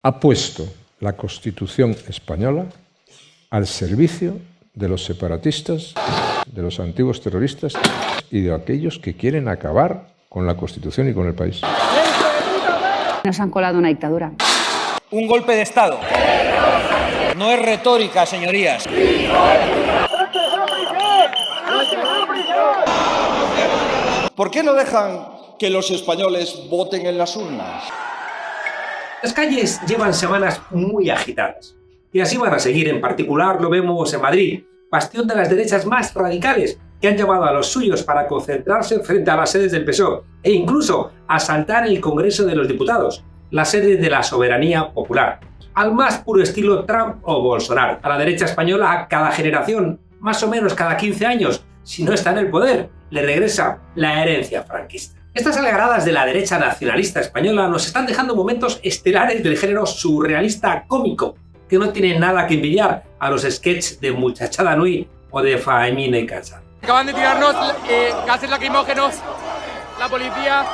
ha puesto la Constitución española al servicio de los separatistas, de los antiguos terroristas y de aquellos que quieren acabar con la Constitución y con el país. Nos han colado una dictadura. Un golpe de Estado. No es retórica, señorías. ¿Por qué no dejan que los españoles voten en las urnas? Las calles llevan semanas muy agitadas. Y así van a seguir. En particular lo vemos en Madrid, bastión de las derechas más radicales, que han llamado a los suyos para concentrarse frente a las sedes del PSOE e incluso asaltar el Congreso de los Diputados, la sede de la soberanía popular, al más puro estilo Trump o Bolsonaro. A la derecha española, a cada generación, más o menos cada 15 años, si no está en el poder, le regresa la herencia franquista. Estas alegradas de la derecha nacionalista española nos están dejando momentos estelares del género surrealista cómico, que no tienen nada que envidiar a los sketches de Muchachada Nui o de Faemina y Casa. Acaban de tirarnos gases lacrimógenos, la policía,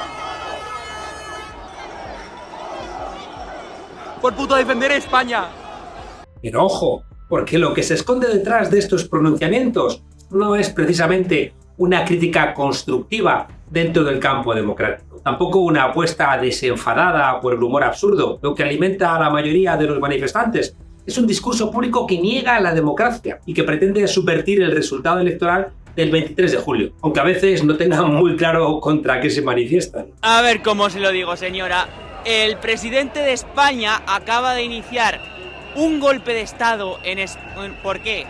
por puto defender España. Pero ojo, porque lo que se esconde detrás de estos pronunciamientos no es precisamente una crítica constructiva dentro del campo democrático. Tampoco una apuesta desenfadada por el humor absurdo, lo que alimenta a la mayoría de los manifestantes. Es un discurso público que niega la democracia y que pretende subvertir el resultado electoral del 23 de julio, aunque a veces no tengan muy claro contra qué se manifiestan. A ver cómo se lo digo, señora. El presidente de España acaba de iniciar un golpe de Estado ¿Por qué?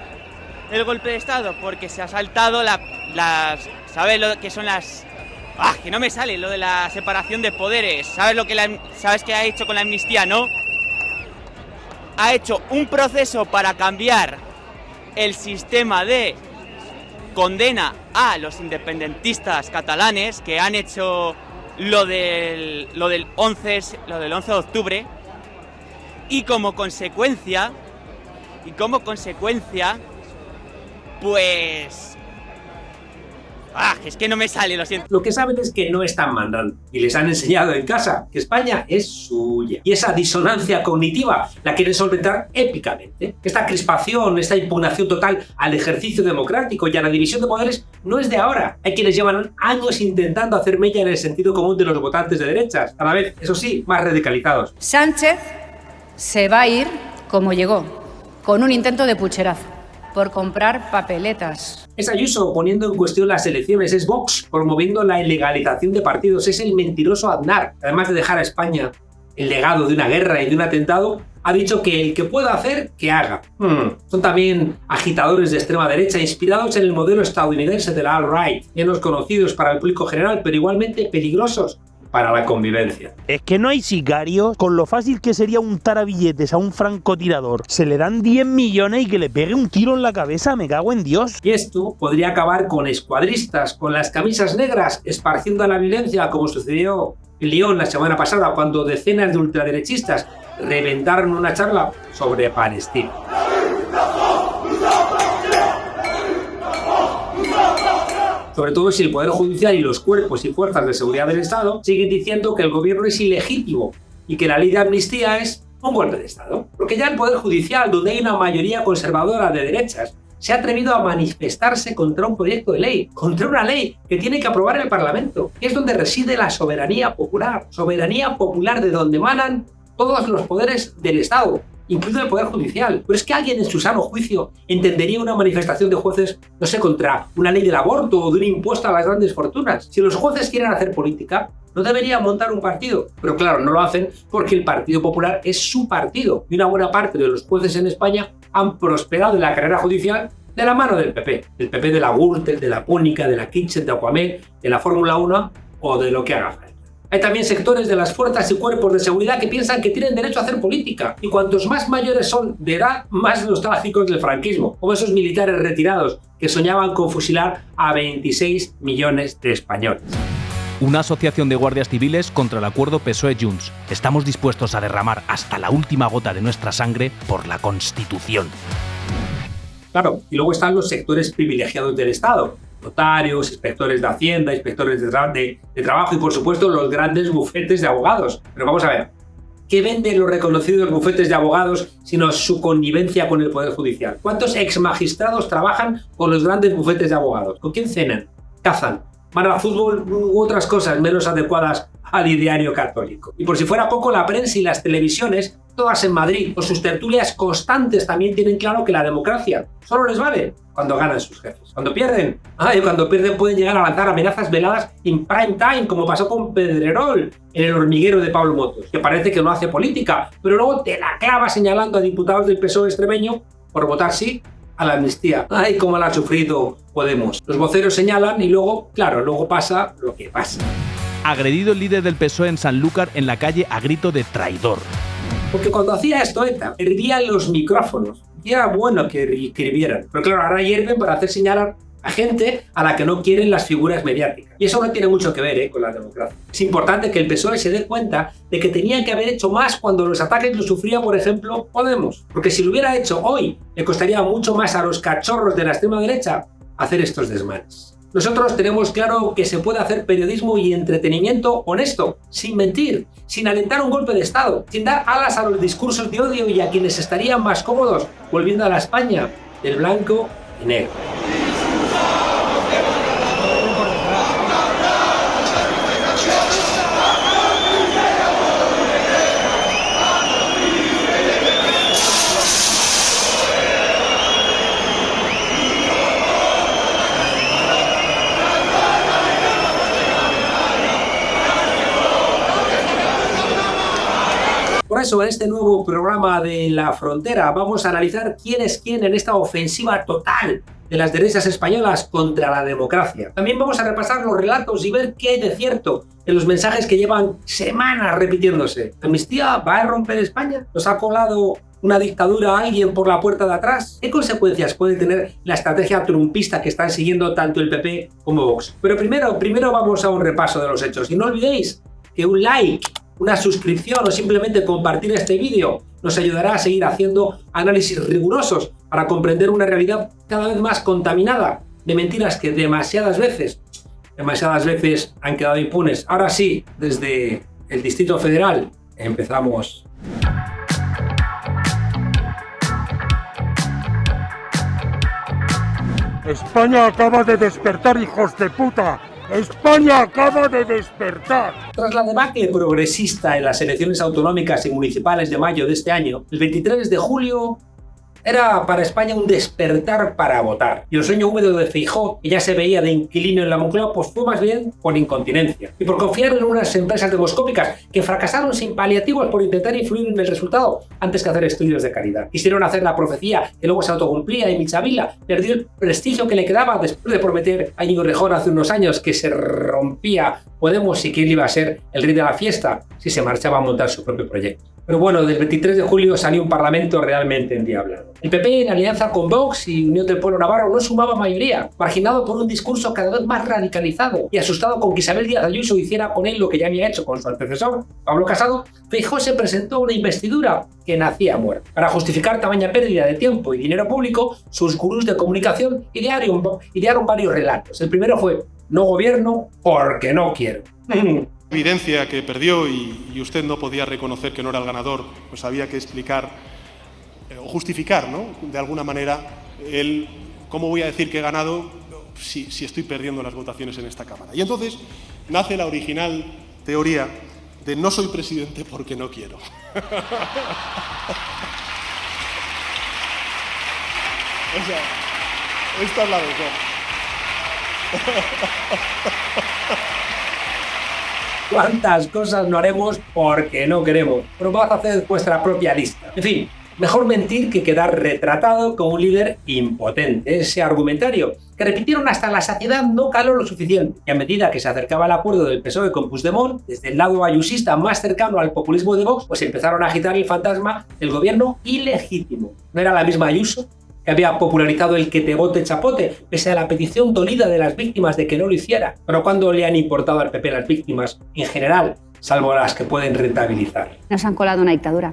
El golpe de Estado porque se ha saltado ¿sabes lo que son las...? Que no me sale lo de la separación de poderes. ¿Sabes qué ha hecho con la amnistía, no? Ha hecho un proceso para cambiar el sistema de condena a los independentistas catalanes que han hecho lo del 11 de octubre y como consecuencia pues es que no me sale, lo siento. Lo que saben es que no están mandando y les han enseñado en casa que España es suya. Y esa disonancia cognitiva la quieren solventar épicamente. Esta crispación, esta impugnación total al ejercicio democrático y a la división de poderes no es de ahora. Hay quienes llevan años intentando hacer mella en el sentido común de los votantes de derechas, cada vez, eso sí, más radicalizados. Sánchez se va a ir como llegó, con un intento de pucherazo, por comprar papeletas. Es Ayuso poniendo en cuestión las elecciones, es Vox promoviendo la ilegalización de partidos, es el mentiroso Aznar. Además de dejar a España el legado de una guerra y de un atentado, ha dicho que el que pueda hacer, que haga. Son también agitadores de extrema derecha inspirados en el modelo estadounidense de la alt-right, menos conocidos para el público general, pero igualmente peligrosos para la convivencia. Es que no hay sicarios, con lo fácil que sería untar a billetes a un francotirador. Se le dan 10 millones y que le pegue un tiro en la cabeza, me cago en Dios. Y esto podría acabar con escuadristas, con las camisas negras, esparciendo la violencia, como sucedió en Lyon la semana pasada, cuando decenas de ultraderechistas reventaron una charla sobre Palestina. Sobre todo si el Poder Judicial y los cuerpos y fuerzas de seguridad del Estado siguen diciendo que el gobierno es ilegítimo y que la ley de amnistía es un golpe de Estado. Porque ya el Poder Judicial, donde hay una mayoría conservadora de derechas, se ha atrevido a manifestarse contra un proyecto de ley, contra una ley que tiene que aprobar el Parlamento, que es donde reside la soberanía popular de donde emanan todos los poderes del Estado, incluso el Poder Judicial. Pero es que alguien en su sano juicio entendería una manifestación de jueces, no sé, contra una ley del aborto o de un impuesto a las grandes fortunas. Si los jueces quieren hacer política, no deberían montar un partido. Pero claro, no lo hacen porque el Partido Popular es su partido. Y una buena parte de los jueces en España han prosperado en la carrera judicial de la mano del PP. Del PP de la Gürtel, de la Púnica, de la Kitchen, de Aquamed, de la Fórmula 1 o de lo que haga falta. Hay también sectores de las fuerzas y cuerpos de seguridad que piensan que tienen derecho a hacer política, y cuantos más mayores son de edad, más nostálgicos del franquismo, como esos militares retirados que soñaban con fusilar a 26 millones de españoles. Una asociación de guardias civiles contra el acuerdo PSOE-Junts. Estamos dispuestos a derramar hasta la última gota de nuestra sangre por la Constitución. Claro, y luego están los sectores privilegiados del Estado. Notarios, inspectores de Hacienda, inspectores de trabajo y, por supuesto, los grandes bufetes de abogados. Pero vamos a ver, que venden los reconocidos bufetes de abogados, sino su connivencia con el Poder Judicial? ¿Cuántos exmagistrados trabajan con los grandes bufetes de abogados? ¿Con quién cenan? ¿Cazan? ¿Van al fútbol u otras cosas menos adecuadas al ideario católico? Y por si fuera poco, la prensa y las televisiones, todas en Madrid, con sus tertulias constantes, también tienen claro que la democracia solo les vale cuando ganan sus jefes. Cuando pierden, pueden llegar a lanzar amenazas veladas en prime time, como pasó con Pedrerol en El hormiguero de Pablo Motos, que parece que no hace política, pero luego te la clava señalando a diputados del PSOE extremeño por votar sí a la amnistía. ¡Ay, cómo la ha sufrido Podemos! Los voceros señalan y luego pasa lo que pasa. Agredido el líder del PSOE en Sanlúcar en la calle a grito de traidor. Porque cuando hacía esto ETA, hervían los micrófonos. Y era bueno que hirvieran. Pero claro, ahora hierven para hacer señalar a gente a la que no quieren las figuras mediáticas. Y eso no tiene mucho que ver con la democracia. Es importante que el PSOE se dé cuenta de que tenían que haber hecho más cuando los ataques los sufría, por ejemplo, Podemos. Porque si lo hubiera hecho hoy, le costaría mucho más a los cachorros de la extrema derecha hacer estos desmanes. Nosotros tenemos claro que se puede hacer periodismo y entretenimiento honesto, sin mentir, sin alentar un golpe de Estado, sin dar alas a los discursos de odio y a quienes estarían más cómodos volviendo a la España del blanco y negro. Por eso, en este nuevo programa de La Frontera vamos a analizar quién es quién en esta ofensiva total de las derechas españolas contra la democracia. También vamos a repasar los relatos y ver qué hay de cierto en los mensajes que llevan semanas repitiéndose. ¿Amnistía va a romper España? ¿Nos ha colado una dictadura a alguien por la puerta de atrás? ¿Qué consecuencias puede tener la estrategia trumpista que están siguiendo tanto el PP como Vox? Pero primero vamos a un repaso de los hechos. Y no olvidéis que un like, una suscripción o simplemente compartir este vídeo nos ayudará a seguir haciendo análisis rigurosos para comprender una realidad cada vez más contaminada de mentiras que demasiadas veces han quedado impunes. Ahora sí, desde el Distrito Federal empezamos. España acaba de despertar, hijos de puta. ¡España acaba de despertar! Tras la debacle progresista en las elecciones autonómicas y municipales de mayo de este año, el 23 de julio era para España un despertar para votar. Y el sueño húmedo de Feijóo, que ya se veía de inquilino en la Moncloa, pues fue más bien por incontinencia. Y por confiar en unas empresas demoscópicas que fracasaron sin paliativos por intentar influir en el resultado antes que hacer estudios de calidad. Quisieron hacer la profecía que luego se autocumplía y Michavila perdió el prestigio que le quedaba después de prometer a Íñigo Errejón hace unos años que se rompía Podemos y que él iba a ser el rey de la fiesta si se marchaba a montar su propio proyecto. Pero bueno, del 23 de julio salió un parlamento realmente endiablado. El PP, en alianza con Vox y Unión del Pueblo Navarro, no sumaba mayoría, marginado por un discurso cada vez más radicalizado y asustado con que Isabel Díaz Ayuso hiciera con él lo que ya había hecho con su antecesor, Pablo Casado. Feijóo se presentó una investidura que nacía muerta. Para justificar tamaña pérdida de tiempo y dinero público, sus gurús de comunicación idearon varios relatos. El primero fue: no gobierno porque no quiero. Evidencia que perdió y usted no podía reconocer que no era el ganador, pues había que explicar o justificar, ¿no?, de alguna manera, cómo voy a decir que he ganado si estoy perdiendo las votaciones en esta Cámara. Y entonces nace la original teoría de no soy presidente porque no quiero. O sea, esta es la mejor. ¿Cuántas cosas no haremos porque no queremos? Pero vamos a hacer vuestra propia lista. En fin, mejor mentir que quedar retratado como un líder impotente. Ese argumentario que repitieron hasta la saciedad no caló lo suficiente. Y a medida que se acercaba el acuerdo del PSOE con Puigdemont, desde el lado ayusista más cercano al populismo de Vox, pues empezaron a agitar el fantasma del gobierno ilegítimo. ¿No era la misma Ayuso que había popularizado el que te vote chapote, pese a la petición dolida de las víctimas de que no lo hiciera? Pero ¿cuándo le han importado al PP las víctimas en general, salvo las que pueden rentabilizar? Nos han colado una dictadura.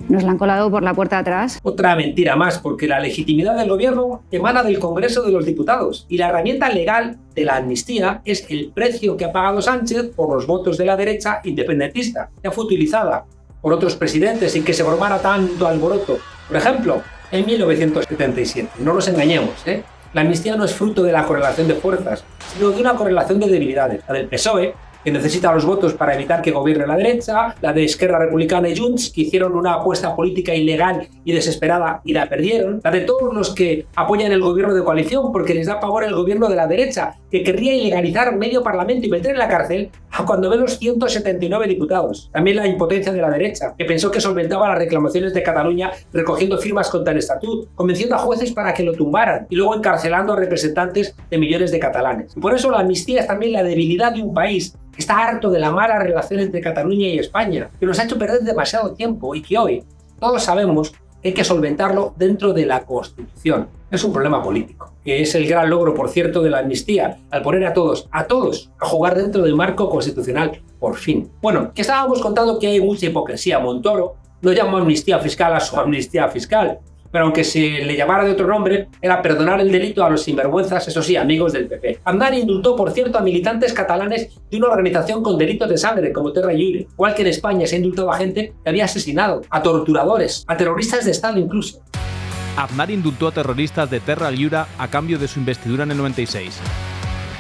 Nos la han colado por la puerta de atrás. Otra mentira más, porque la legitimidad del gobierno emana del Congreso de los Diputados y la herramienta legal de la amnistía es el precio que ha pagado Sánchez por los votos de la derecha independentista. Ya fue utilizada por otros presidentes sin que se formara tanto alboroto. Por ejemplo, en 1977. No nos engañemos, ¿eh? La amnistía no es fruto de la correlación de fuerzas, sino de una correlación de debilidades. La del PSOE, que necesita los votos para evitar que gobierne la derecha, la de Esquerra Republicana y Junts, que hicieron una apuesta política ilegal y desesperada y la perdieron, la de todos los que apoyan el gobierno de coalición porque les da pavor el gobierno de la derecha, que querría ilegalizar medio parlamento y meter en la cárcel a cuando menos 179 diputados. También la impotencia de la derecha, que pensó que solventaba las reclamaciones de Cataluña recogiendo firmas contra el estatut, convenciendo a jueces para que lo tumbaran y luego encarcelando a representantes de millones de catalanes. Y por eso la amnistía es también la debilidad de un país que está harto de la mala relación entre Cataluña y España, que nos ha hecho perder demasiado tiempo y que hoy todos sabemos que hay que solventarlo dentro de la Constitución. Es un problema político, que es el gran logro, por cierto, de la amnistía, al poner a todos, a jugar dentro del marco constitucional, por fin. Bueno, que estábamos contando que hay mucha hipocresía. Montoro no llama amnistía fiscal a su amnistía fiscal, pero aunque se le llamara de otro nombre, era perdonar el delito a los sinvergüenzas, eso sí, amigos del PP. Aznar indultó, por cierto, a militantes catalanes de una organización con delitos de sangre, como Terra Lliure, igual que en España se ha indultado a gente que había asesinado, a torturadores, a terroristas de Estado incluso. Aznar indultó a terroristas de Terra Lliure a cambio de su investidura en el 96.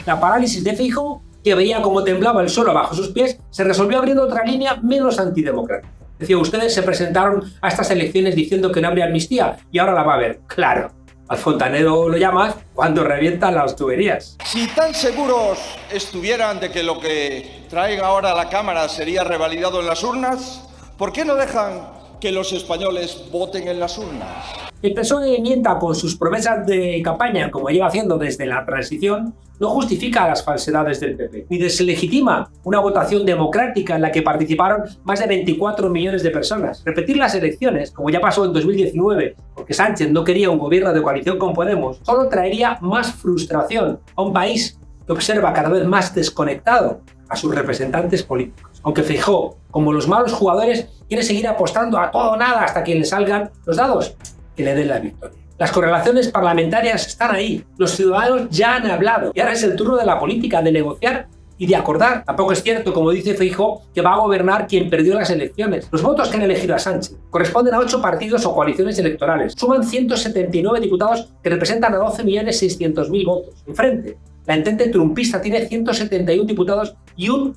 La parálisis de Feijóo, que veía cómo temblaba el suelo bajo sus pies, se resolvió abriendo otra línea menos antidemocrática. Decía, ustedes se presentaron a estas elecciones diciendo que no habría amnistía y ahora la va a haber. Claro, al fontanero lo llamas cuando revientan las tuberías. Si tan seguros estuvieran de que lo que traiga ahora la Cámara sería revalidado en las urnas, ¿por qué no dejan que los españoles voten en las urnas? El PSOE mienta con sus promesas de campaña, como lleva haciendo desde la transición, no justifica las falsedades del PP, ni deslegitima una votación democrática en la que participaron más de 24 millones de personas. Repetir las elecciones, como ya pasó en 2019, porque Sánchez no quería un gobierno de coalición con Podemos, solo traería más frustración a un país que observa cada vez más desconectado a sus representantes políticos. Aunque Feijóo, como los malos jugadores, quiere seguir apostando a todo o nada hasta que le salgan los dados que le den la victoria. Las correlaciones parlamentarias están ahí, los ciudadanos ya han hablado y ahora es el turno de la política de negociar y de acordar. Tampoco es cierto, como dice Feijóo, que va a gobernar quien perdió las elecciones. Los votos que han elegido a Sánchez corresponden a 8 partidos o coaliciones electorales. Suman 179 diputados que representan a 12.600.000 votos. Enfrente, la entente trumpista tiene 171 diputados y 1,5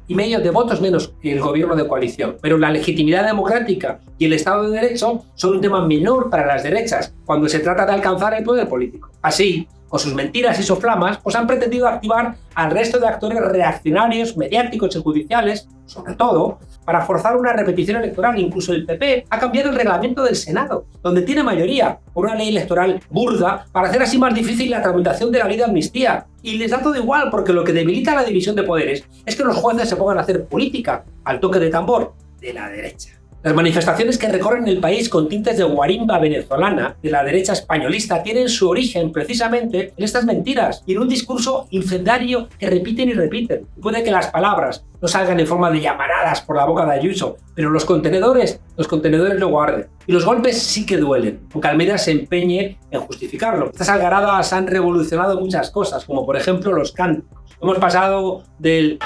millones de votos menos que el gobierno de coalición. Pero la legitimidad democrática y el Estado de Derecho son un tema menor para las derechas cuando se trata de alcanzar el poder político. Así, con sus mentiras y soflamas, pues han pretendido activar al resto de actores reaccionarios, mediáticos y judiciales, sobre todo, para forzar una repetición electoral. Incluso el PP ha cambiado el reglamento del Senado, donde tiene mayoría, por una ley electoral burda, para hacer así más difícil la tramitación de la ley de amnistía. Y les da todo igual, porque lo que debilita la división de poderes es que los jueces se pongan a hacer política al toque de tambor de la derecha. Las manifestaciones que recorren el país con tintes de guarimba venezolana de la derecha españolista tienen su origen precisamente en estas mentiras y en un discurso incendiario que repiten y repiten. Puede que las palabras no salgan en forma de llamaradas por la boca de Ayuso, pero los contenedores lo guarden. Y los golpes sí que duelen, aunque Almeida se empeñe en justificarlo. Estas algaradas han revolucionado muchas cosas, como por ejemplo los cánticos. Hemos pasado del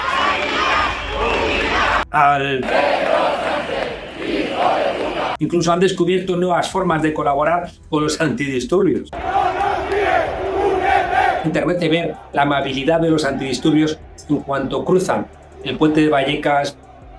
al... Incluso han descubierto nuevas formas de colaborar con los antidisturbios. Internet de ver la amabilidad de los antidisturbios en cuanto cruzan el puente de Vallecas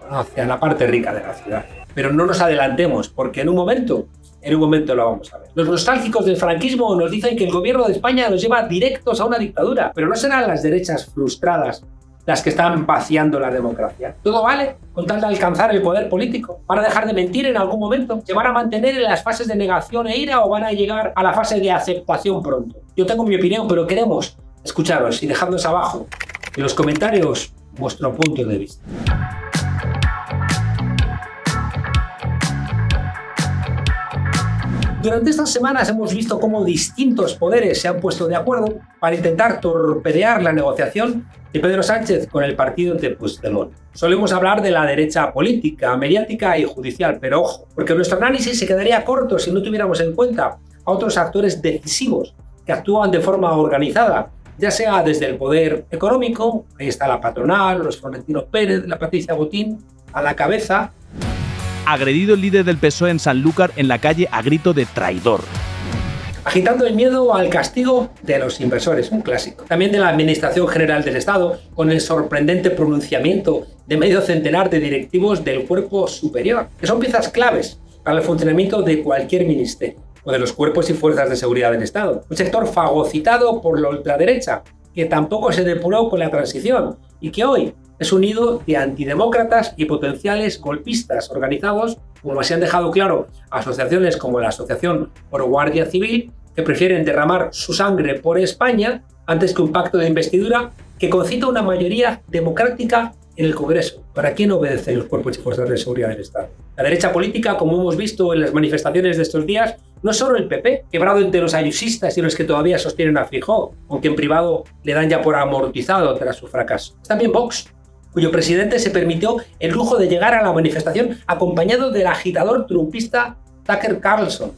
hacia la parte rica de la ciudad. Pero no nos adelantemos, porque en un momento lo vamos a ver. Los nostálgicos del franquismo nos dicen que el gobierno de España nos lleva directos a una dictadura, pero no serán las derechas frustradas las que están vaciando la democracia. ¿Todo vale con tal de alcanzar el poder político? ¿Van a dejar de mentir en algún momento? ¿Se van a mantener en las fases de negación e ira o van a llegar a la fase de aceptación pronto? Yo tengo mi opinión, pero queremos escucharos y dejadnos abajo en los comentarios vuestro punto de vista. Durante estas semanas hemos visto cómo distintos poderes se han puesto de acuerdo para intentar torpedear la negociación de Pedro Sánchez con el partido de Puigdemont. Solemos hablar de la derecha política, mediática y judicial, pero ojo, porque nuestro análisis se quedaría corto si no tuviéramos en cuenta a otros actores decisivos que actúan de forma organizada, ya sea desde el poder económico, ahí está la patronal, los Florentino Pérez, la Patricia Botín, a la cabeza, agredido el líder del PSOE en Sanlúcar en la calle a grito de traidor. Agitando el miedo al castigo de los inversores, un clásico. También de la Administración General del Estado, con el sorprendente pronunciamiento de medio centenar de directivos del cuerpo superior, que son piezas claves para el funcionamiento de cualquier ministerio, o de los cuerpos y fuerzas de seguridad del Estado. Un sector fagocitado por la ultraderecha, que tampoco se depuró con la transición, y que hoy es un nido de antidemócratas y potenciales golpistas organizados, como se han dejado claro asociaciones como la Asociación por Guardia Civil, que prefieren derramar su sangre por España antes que un pacto de investidura que concita una mayoría democrática en el Congreso. ¿Para quién obedecen los cuerpos y fuerzas de seguridad del Estado? La derecha política, como hemos visto en las manifestaciones de estos días, no es solo el PP, quebrado entre los ayusistas y los que todavía sostienen a Feijóo, aunque en privado le dan ya por amortizado tras su fracaso. Es también Vox, cuyo presidente se permitió el lujo de llegar a la manifestación acompañado del agitador trumpista Tucker Carlson.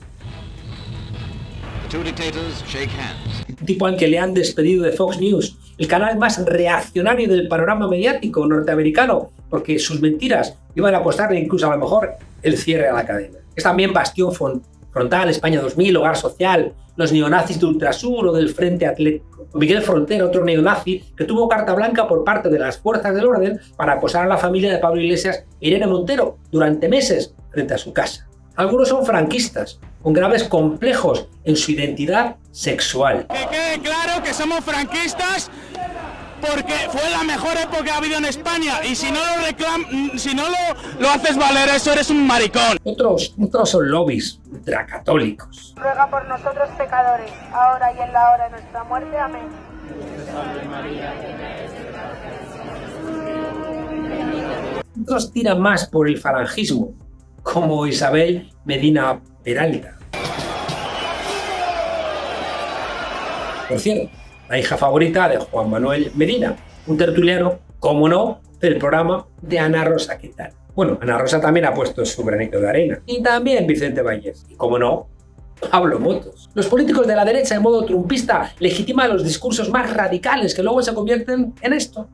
Un tipo al que le han despedido de Fox News, el canal más reaccionario del panorama mediático norteamericano, porque sus mentiras iban a costarle incluso a lo mejor el cierre a la cadena. Es también Bastión Frontal, España 2000, Hogar Social, los neonazis de Ultrasur o del Frente Atlético. Miguel Frontera, otro neonazi que tuvo carta blanca por parte de las fuerzas del orden para acosar a la familia de Pablo Iglesias e Irene Montero durante meses frente a su casa. Algunos son franquistas, con graves complejos en su identidad sexual. Que quede claro que somos franquistas porque fue la mejor época que ha habido en España y si no lo haces valer eso eres un maricón. Otros son lobbies ultracatólicos. Ruega por nosotros pecadores, ahora y en la hora de nuestra muerte. Amén. Otros tiran más por el falangismo, como Isabel Medina Peralta. Por cierto, la hija favorita de Juan Manuel Medina, un tertuliano, como no, del programa de Ana Rosa, ¿qué tal? Bueno, Ana Rosa también ha puesto su granito de arena. Y también Vicente Vallés. Y como no, Pablo Motos. Los políticos de la derecha en modo trumpista legitiman los discursos más radicales que luego se convierten en esto.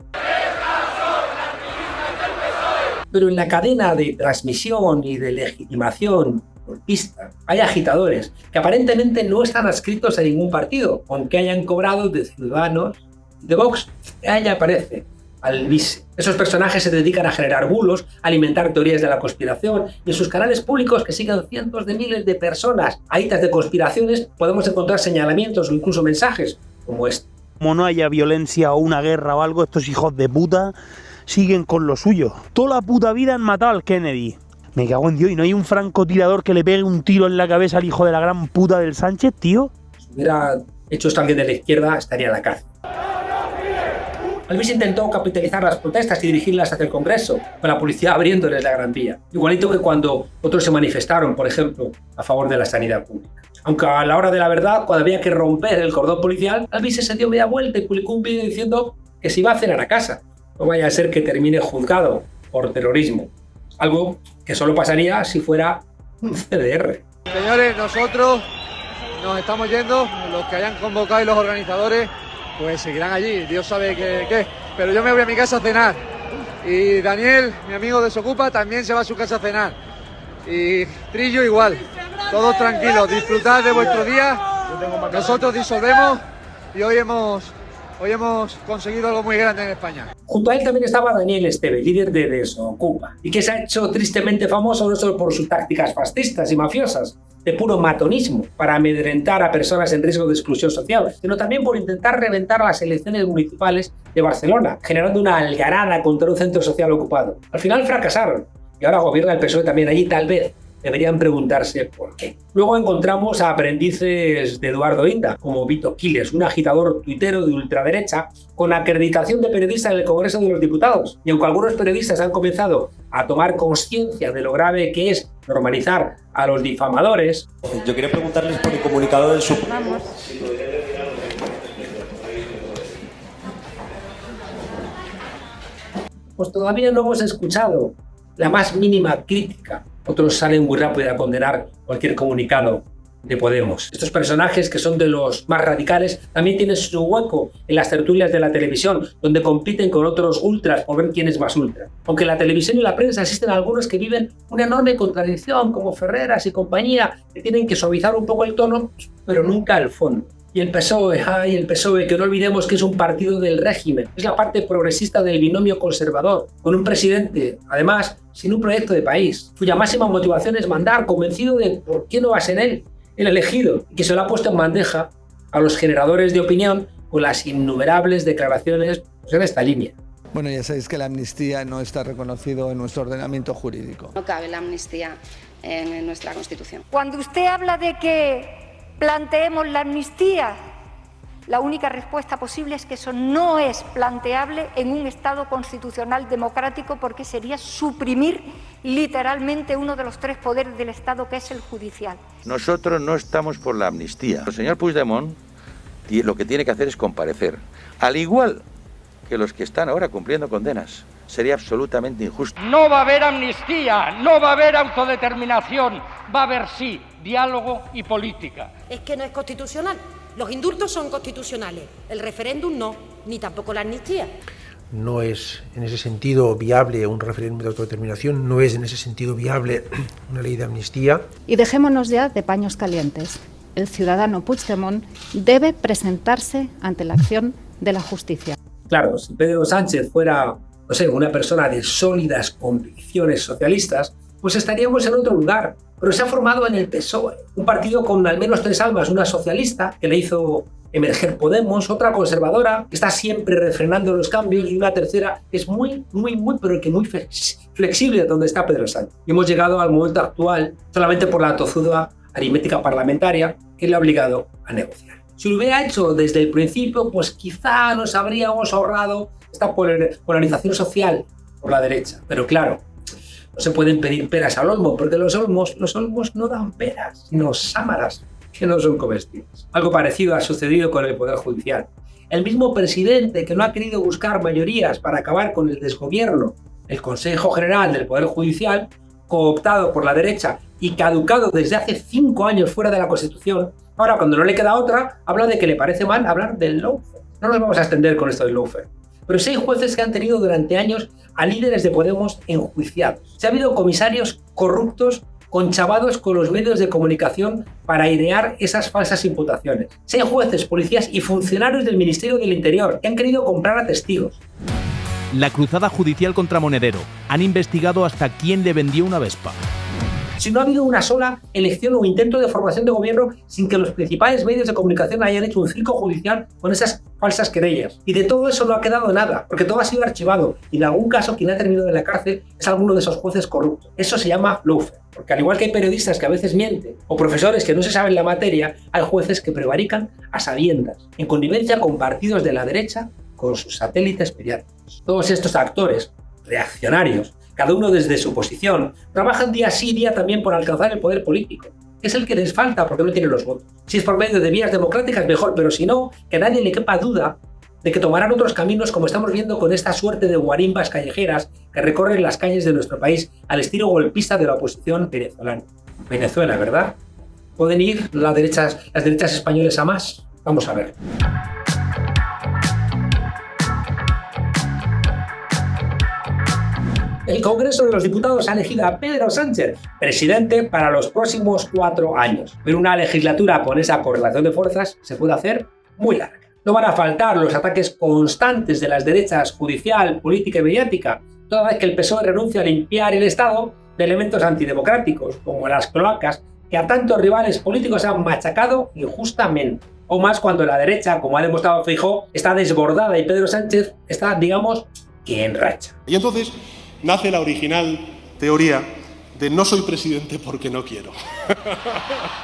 Pero en la cadena de transmisión y de legitimación golpista hay agitadores que aparentemente no están adscritos a ningún partido, aunque hayan cobrado de Ciudadanos, de Vox, que ahí aparece Alvise. Esos personajes se dedican a generar bulos, a alimentar teorías de la conspiración y en sus canales públicos que siguen cientos de miles de personas a hitas de conspiraciones podemos encontrar señalamientos o incluso mensajes como este. Como no haya violencia o una guerra o algo, estos hijos de puta siguen con lo suyo. Toda la puta vida han matado al Kennedy. Me cago en Dios, ¿y no hay un francotirador que le pegue un tiro en la cabeza al hijo de la gran puta del Sánchez, tío? Si hubiera hecho esto alguien de la izquierda, estaría en la cárcel. Alvise intentó capitalizar las protestas y dirigirlas hacia el Congreso, con la policía abriéndoles la Gran Vía. Igualito que cuando otros se manifestaron, por ejemplo, a favor de la sanidad pública. Aunque a la hora de la verdad, cuando había que romper el cordón policial, Alvise se dio media vuelta y publicó un vídeo diciendo que se iba a cenar a casa. No vaya a ser que termine juzgado por terrorismo. Algo que solo pasaría si fuera un CDR. Señores, nosotros nos estamos yendo, los que hayan convocado y los organizadores pues seguirán allí, Dios sabe qué. Pero yo me voy a mi casa a cenar. Y Daniel, mi amigo de Desocupa, también se va a su casa a cenar. Y Trillo igual. Todos tranquilos, disfrutad de vuestro día. Nosotros disolvemos y hoy hemos conseguido algo muy grande en España. Junto a él también estaba Daniel Esteve, líder de Desocupa, y que se ha hecho tristemente famoso no solo por sus tácticas fascistas y mafiosas, de puro matonismo, para amedrentar a personas en riesgo de exclusión social, sino también por intentar reventar las elecciones municipales de Barcelona, generando una algarada contra un centro social ocupado. Al final fracasaron, y ahora gobierna el PSOE también allí, tal vez. Deberían preguntarse por qué. Luego encontramos a aprendices de Eduardo Inda, como Vito Quiles, un agitador tuitero de ultraderecha con acreditación de periodista en el Congreso de los Diputados. Y aunque algunos periodistas han comenzado a tomar conciencia de lo grave que es normalizar a los difamadores... Yo quería preguntarles por el comunicado del Supremo. Pues todavía no hemos escuchado la más mínima crítica. Otros salen muy rápido a condenar cualquier comunicado de Podemos. Estos personajes, que son de los más radicales, también tienen su hueco en las tertulias de la televisión, donde compiten con otros ultras por ver quién es más ultra. Aunque en la televisión y la prensa existen algunos que viven una enorme contradicción, como Ferreras y compañía, que tienen que suavizar un poco el tono, pero nunca el fondo. Y el PSOE, el PSOE, que no olvidemos que es un partido del régimen, es la parte progresista del binomio conservador, con un presidente, además, sin un proyecto de país, cuya máxima motivación es mandar, convencido de por qué no va a ser él el elegido, y que se lo ha puesto en bandeja a los generadores de opinión con las innumerables declaraciones en esta línea. Bueno, ya sabéis que la amnistía no está reconocido en nuestro ordenamiento jurídico. No cabe la amnistía en nuestra Constitución. Cuando usted habla de que planteemos la amnistía, la única respuesta posible es que eso no es planteable en un Estado constitucional democrático, porque sería suprimir literalmente uno de los tres poderes del Estado, que es el judicial. Nosotros no estamos por la amnistía. El señor Puigdemont lo que tiene que hacer es comparecer, al igual que los que están ahora cumpliendo condenas. Sería absolutamente injusto. No va a haber amnistía, no va a haber autodeterminación, va a haber sí diálogo y política. Es que no es constitucional. Los indultos son constitucionales, el referéndum no, ni tampoco la amnistía. No es en ese sentido viable un referéndum de autodeterminación, no es en ese sentido viable una ley de amnistía. Y dejémonos ya de paños calientes. El ciudadano Puigdemont debe presentarse ante la acción de la justicia. Claro, si Pedro Sánchez fuera, no sé, una persona de sólidas convicciones socialistas, pues estaríamos en otro lugar. Pero se ha formado en el PSOE, un partido con al menos tres almas, una socialista, que le hizo emerger Podemos, otra conservadora, que está siempre refrenando los cambios, y una tercera que es muy flexible donde está Pedro Sánchez. Y hemos llegado al momento actual solamente por la tozuda aritmética parlamentaria que le ha obligado a negociar. Si lo hubiera hecho desde el principio, pues quizá nos habríamos ahorrado esta polarización social por la derecha. Pero claro, no se pueden pedir peras al olmo, porque los olmos no dan peras, sino sámaras, que no son comestibles. Algo parecido ha sucedido con el Poder Judicial. El mismo presidente, que no ha querido buscar mayorías para acabar con el desgobierno, el Consejo General del Poder Judicial, cooptado por la derecha y caducado desde hace 5 años fuera de la Constitución, ahora cuando no le queda otra, habla de que le parece mal hablar del lawfare. No nos vamos a extender con esto del lawfare. Pero sí hay jueces que han tenido durante años a líderes de Podemos enjuiciados. Se ha habido comisarios corruptos conchavados con los medios de comunicación para airear esas falsas imputaciones. Sí hay jueces, policías y funcionarios del Ministerio del Interior que han querido comprar a testigos. La cruzada judicial contra Monedero. Han investigado hasta quién le vendió una Vespa. Si no ha habido una sola elección o intento de formación de gobierno sin que los principales medios de comunicación hayan hecho un circo judicial con esas falsas querellas. Y de todo eso no ha quedado nada, porque todo ha sido archivado, y en algún caso quien ha terminado en la cárcel es alguno de esos jueces corruptos. Eso se llama lawfare, porque al igual que hay periodistas que a veces mienten, o profesores que no se saben la materia, hay jueces que prevarican a sabiendas, en connivencia con partidos de la derecha, con sus satélites mediáticos. Todos estos actores reaccionarios, cada uno desde su posición, trabajan día sí día también por alcanzar el poder político, que es el que les falta porque no tienen los votos. Si es por medio de vías democráticas, mejor, pero si no, que a nadie le quepa duda de que tomarán otros caminos, como estamos viendo con esta suerte de guarimbas callejeras que recorren las calles de nuestro país al estilo golpista de la oposición venezolana. Venezuela, ¿verdad? ¿Pueden ir las derechas españolas a más? Vamos a ver. El Congreso de los Diputados ha elegido a Pedro Sánchez presidente para los próximos 4 años. Pero una legislatura con esa correlación de fuerzas se puede hacer muy larga. No van a faltar los ataques constantes de las derechas judicial, política y mediática, toda vez que el PSOE renuncia a limpiar el Estado de elementos antidemocráticos, como las cloacas, que a tantos rivales políticos han machacado injustamente. O más cuando la derecha, como ha demostrado Feijóo, está desbordada y Pedro Sánchez está, digamos, que en racha. Y entonces nace la original teoría de no soy presidente porque no quiero.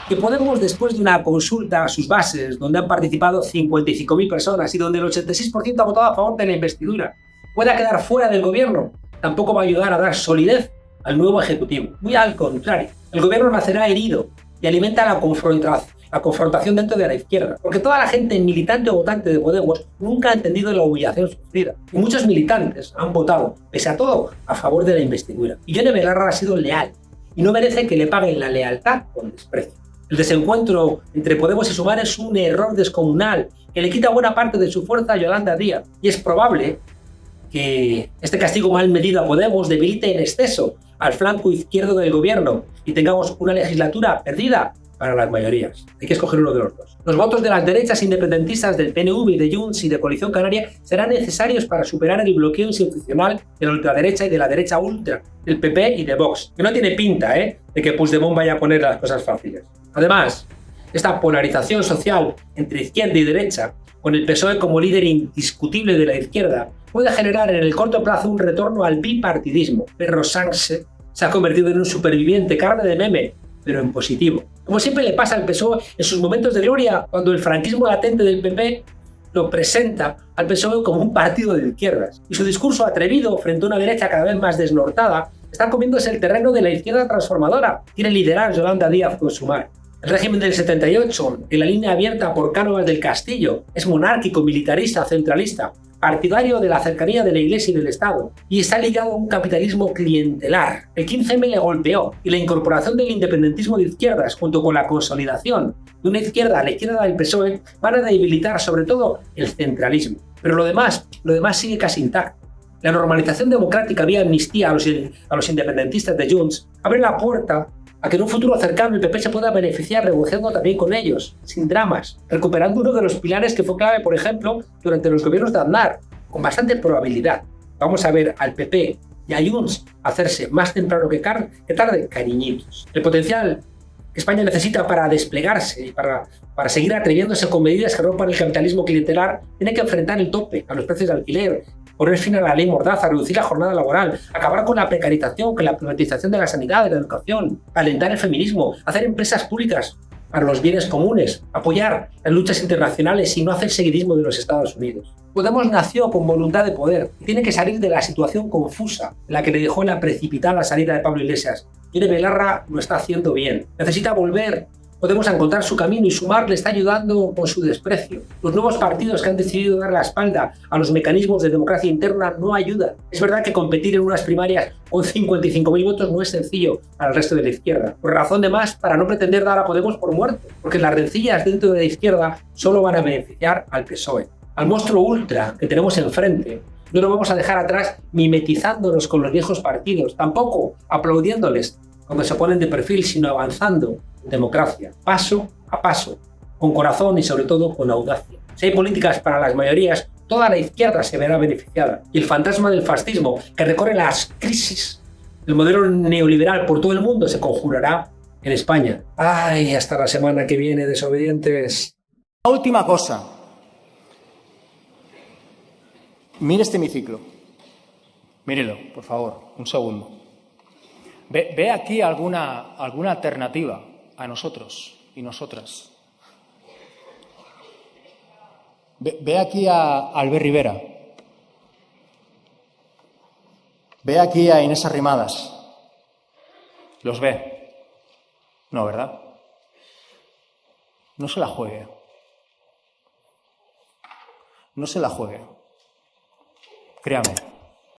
Que Podemos, después de una consulta a sus bases, donde han participado 55.000 personas y donde el 86% ha votado a favor de la investidura, pueda quedar fuera del gobierno, tampoco va a ayudar a dar solidez al nuevo Ejecutivo. Muy al contrario, el gobierno nacerá herido y alimenta la confrontación dentro de la izquierda, porque toda la gente militante o votante de Podemos nunca ha entendido la humillación sufrida, y muchos militantes han votado, pese a todo, a favor de la investidura. Y Yone Belarra ha sido leal, y no merece que le paguen la lealtad con desprecio. El desencuentro entre Podemos y Sumar es un error descomunal que le quita buena parte de su fuerza a Yolanda Díaz. Y es probable que este castigo mal medido a Podemos debilite en exceso al flanco izquierdo del gobierno y tengamos una legislatura perdida para las mayorías. Hay que escoger uno de los dos. Los votos de las derechas independentistas del PNV, de Junts y de Coalición Canaria serán necesarios para superar el bloqueo institucional de la ultraderecha y de la derecha ultra, del PP y de Vox, que no tiene pinta de que Puigdemont vaya a poner las cosas fáciles. Además, esta polarización social entre izquierda y derecha, con el PSOE como líder indiscutible de la izquierda, puede generar en el corto plazo un retorno al bipartidismo. Perro Sánchez se ha convertido en un superviviente, carne de meme, pero en positivo. Como siempre le pasa al PSOE en sus momentos de gloria, cuando el franquismo latente del PP lo presenta al PSOE como un partido de izquierdas. Y su discurso atrevido frente a una derecha cada vez más desnortada está comiéndose el terreno de la izquierda transformadora. Quiere liderar Yolanda Díaz con Sumar. El régimen del 78, en la línea abierta por Cánovas del Castillo, es monárquico, militarista, centralista, partidario de la cercanía de la Iglesia y del Estado, y está ligado a un capitalismo clientelar. El 15M le golpeó, y la incorporación del independentismo de izquierdas, junto con la consolidación de una izquierda a la izquierda del PSOE, van a debilitar sobre todo el centralismo. Pero lo demás sigue casi intacto. La normalización democrática vía amnistía a los independentistas de Junts abre la puerta a que en un futuro cercano el PP se pueda beneficiar negociando también con ellos, sin dramas, recuperando uno de los pilares que fue clave, por ejemplo, durante los gobiernos de Aznar, con bastante probabilidad. Vamos a ver al PP y a Junts hacerse más temprano que tarde cariñitos. El potencial que España necesita para desplegarse y para seguir atreviéndose con medidas que rompan el capitalismo clientelar tiene que enfrentar el tope a los precios de alquiler, poner fin a la ley Mordaza, reducir la jornada laboral, acabar con la precarización, con la privatización de la sanidad, de la educación, alentar el feminismo, hacer empresas públicas para los bienes comunes, apoyar las luchas internacionales y no hacer seguidismo de los Estados Unidos. Podemos nació con voluntad de poder y tiene que salir de la situación confusa en la que le dejó la precipitada salida de Pablo Iglesias. Irene Belarra lo está haciendo bien. Necesita volver. Podemos encontrar su camino y Sumar le está ayudando con su desprecio. Los nuevos partidos que han decidido dar la espalda a los mecanismos de democracia interna no ayudan. Es verdad que competir en unas primarias con 55.000 votos no es sencillo para el resto de la izquierda. Por razón de más para no pretender dar a Podemos por muerto, porque las rencillas dentro de la izquierda solo van a beneficiar al PSOE. Al monstruo ultra que tenemos enfrente no lo vamos a dejar atrás mimetizándonos con los viejos partidos, tampoco aplaudiéndoles cuando se ponen de perfil, sino avanzando en democracia, paso a paso, con corazón y sobre todo con audacia. Si hay políticas para las mayorías, toda la izquierda se verá beneficiada. Y el fantasma del fascismo, que recorre las crisis del modelo neoliberal por todo el mundo, se conjurará en España. ¡Ay, hasta la semana que viene, desobedientes! La última cosa. Mire este hemiciclo. Mírelo, por favor, un segundo. ¿Ve aquí alguna alternativa a nosotros y nosotras? Ve aquí a Albert Rivera. Ve aquí a Inés Arrimadas. ¿Los ve? No, ¿verdad? No se la juegue. No se la juegue. Créame.